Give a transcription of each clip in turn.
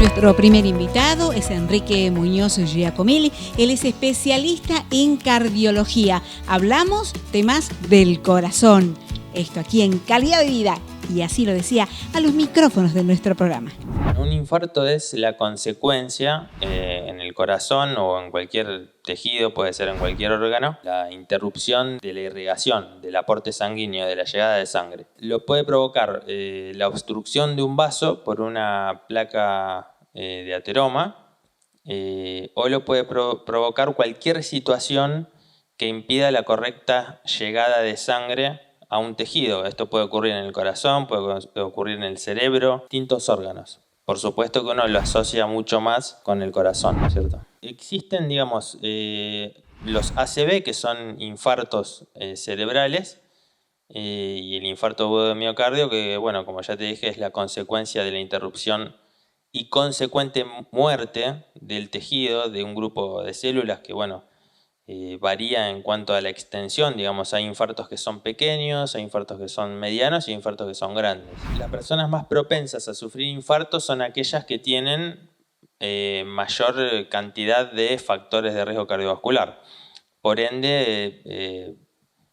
Nuestro primer invitado es Enrique Muñoz Giacomelli. Él es especialista en cardiología. Hablamos temas del corazón. Esto aquí en Calidad de Vida. Y así lo decía a los micrófonos de nuestro programa. Un infarto es la consecuencia en el corazón o en cualquier tejido, puede ser en cualquier órgano, la interrupción de la irrigación, del aporte sanguíneo, de la llegada de sangre. Lo puede provocar la obstrucción de un vaso por una placa de ateroma o lo puede provocar cualquier situación que impida la correcta llegada de sangre a un tejido. Esto puede ocurrir en el corazón, puede ocurrir en el cerebro, distintos órganos. Por supuesto que uno lo asocia mucho más con el corazón, ¿no es cierto? Existen, digamos, los ACV, que son infartos cerebrales, y el infarto agudo de miocardio, que, bueno, como ya te dije, es la consecuencia de la interrupción y consecuente muerte del tejido de un grupo de células que, bueno, varía en cuanto a la extensión. Digamos, hay infartos que son pequeños, hay infartos que son medianos y hay infartos que son grandes. Las personas más propensas a sufrir infartos son aquellas que tienen mayor cantidad de factores de riesgo cardiovascular. Por ende,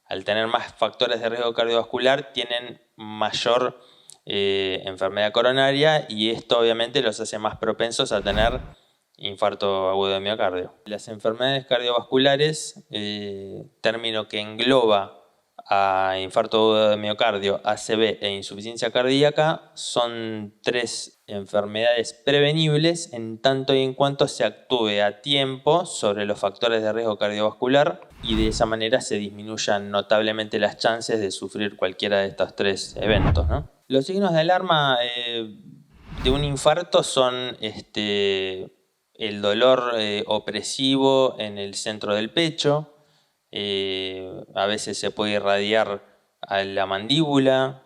al tener más factores de riesgo cardiovascular, tienen mayor enfermedad coronaria, y esto obviamente los hace más propensos a tener infarto agudo de miocardio. Las enfermedades cardiovasculares, término que engloba a infarto agudo de miocardio, ACV e insuficiencia cardíaca, son tres enfermedades prevenibles en tanto y en cuanto se actúe a tiempo sobre los factores de riesgo cardiovascular y de esa manera se disminuyan notablemente las chances de sufrir cualquiera de estos tres eventos, ¿no? Los signos de alarma de un infarto son el dolor opresivo en el centro del pecho. A veces se puede irradiar a la mandíbula,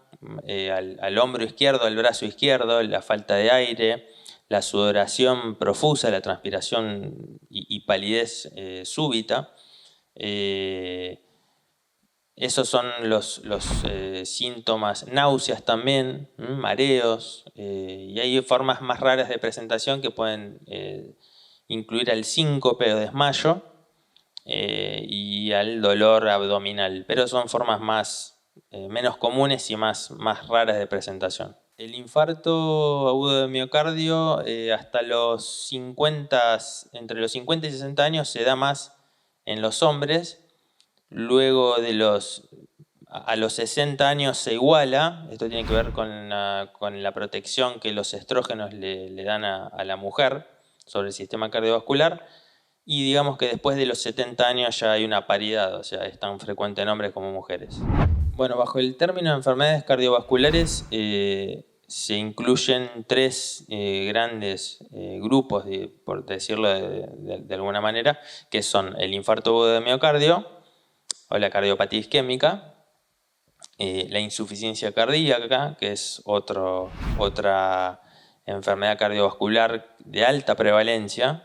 al hombro izquierdo, al brazo izquierdo, la falta de aire, la sudoración profusa, la transpiración y palidez súbita. Esos son los síntomas. Náuseas también, mareos, y hay formas más raras de presentación que pueden incluir al síncope o desmayo y al dolor abdominal, pero son formas menos comunes y más raras de presentación. El infarto agudo de miocardio hasta los 50, entre los 50 y 60 años se da más en los hombres. Luego a los 60 años se iguala. Esto tiene que ver con la protección que los estrógenos le dan a la mujer sobre el sistema cardiovascular. Y digamos que después de los 70 años ya hay una paridad, o sea, es tan frecuente en hombres como mujeres. Bueno, bajo el término de enfermedades cardiovasculares se incluyen tres grandes grupos, por decirlo de alguna manera, que son el infarto agudo de miocardio o la cardiopatía isquémica, la insuficiencia cardíaca, que es otra enfermedad cardiovascular de alta prevalencia,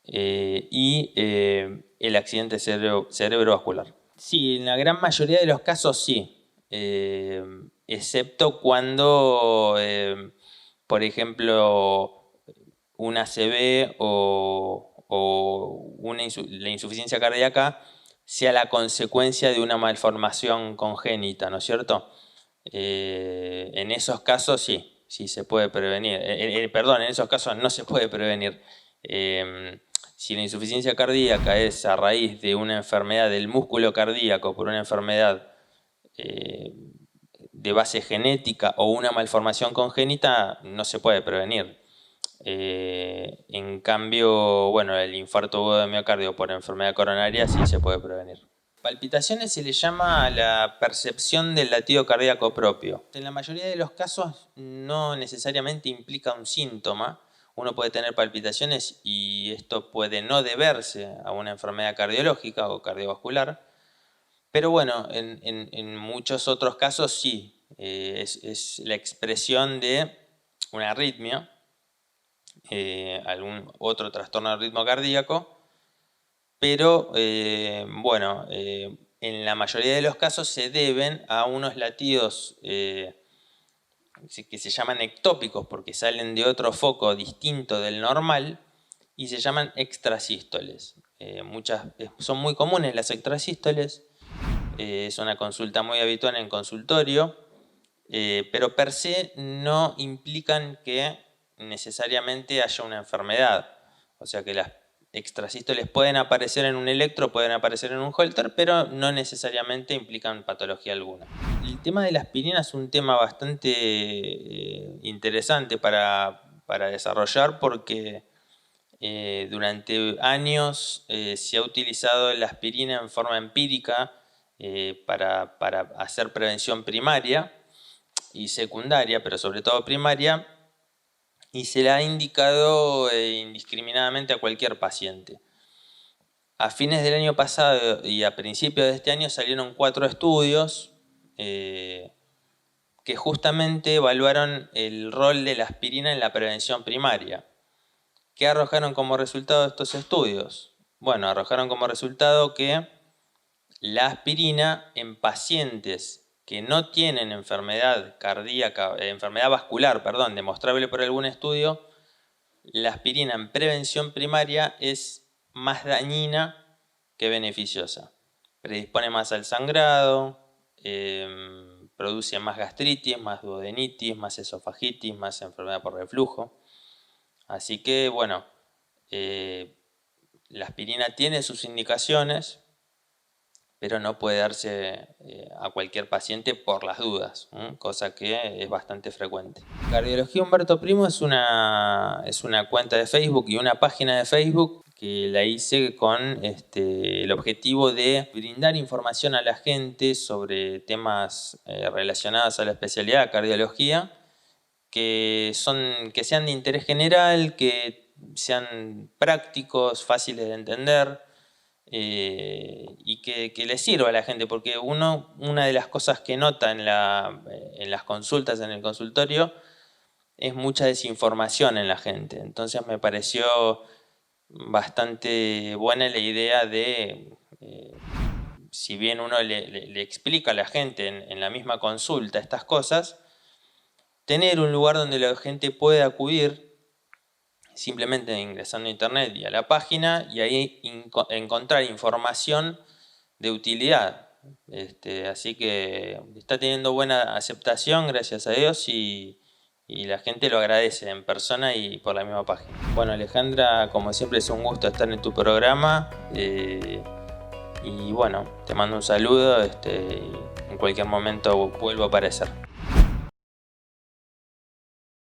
y el accidente cerebrovascular. Sí, en la gran mayoría de los casos sí, excepto cuando, por ejemplo, un ACV o la insuficiencia cardíaca sea la consecuencia de una malformación congénita, ¿no es cierto? En esos casos sí se puede prevenir. Perdón, en esos casos no se puede prevenir. Si la insuficiencia cardíaca es a raíz de una enfermedad del músculo cardíaco, por una enfermedad de base genética o una malformación congénita, no se puede prevenir. En cambio, bueno, el infarto agudo de miocardio por enfermedad coronaria sí se puede prevenir. Palpitaciones se le llama a la percepción del latido cardíaco propio. En la mayoría de los casos no necesariamente implica un síntoma. Uno puede tener palpitaciones y esto puede no deberse a una enfermedad cardiológica o cardiovascular, pero bueno, en muchos otros casos sí, es la expresión de una arritmia, algún otro trastorno del ritmo cardíaco, pero bueno, en la mayoría de los casos se deben a unos latidos que se llaman ectópicos porque salen de otro foco distinto del normal y se llaman extrasístoles. Son muy comunes las extrasístoles, es una consulta muy habitual en consultorio, pero per se no implican que necesariamente haya una enfermedad. O sea que las extrasístoles pueden aparecer en un electro, pueden aparecer en un Holter, pero no necesariamente implican patología alguna. El tema de la aspirina es un tema bastante interesante para desarrollar porque durante años se ha utilizado la aspirina en forma empírica para hacer prevención primaria y secundaria, pero sobre todo primaria, y se la ha indicado indiscriminadamente a cualquier paciente. A fines del año pasado y a principios de este año salieron 4 estudios que justamente evaluaron el rol de la aspirina en la prevención primaria. ¿Qué arrojaron como resultado estos estudios? Bueno, arrojaron como resultado que la aspirina en pacientes que no tienen enfermedad cardíaca, enfermedad vascular, perdón, demostrable por algún estudio, la aspirina en prevención primaria es más dañina que beneficiosa. Predispone más al sangrado, produce más gastritis, más duodenitis, más esofagitis, más enfermedad por reflujo. Así que, bueno, la aspirina tiene sus indicaciones, pero no puede darse a cualquier paciente por las dudas, cosa que es bastante frecuente. Cardiología Humberto Primo es una cuenta de Facebook y una página de Facebook que la hice con el objetivo de brindar información a la gente sobre temas relacionados a la especialidad de cardiología que sean de interés general, que sean prácticos, fáciles de entender, y que le sirva a la gente, porque una de las cosas que nota en las consultas, en el consultorio, es mucha desinformación en la gente. Entonces me pareció bastante buena la idea de, si bien uno le explica a la gente en la misma consulta estas cosas, tener un lugar donde la gente puede acudir simplemente ingresando a internet y a la página y ahí encontrar información de utilidad. Así que está teniendo buena aceptación, gracias a Dios, y la gente lo agradece en persona y por la misma página. Bueno, Alejandra, como siempre es un gusto estar en tu programa, y bueno, te mando un saludo, y en cualquier momento vuelvo a aparecer.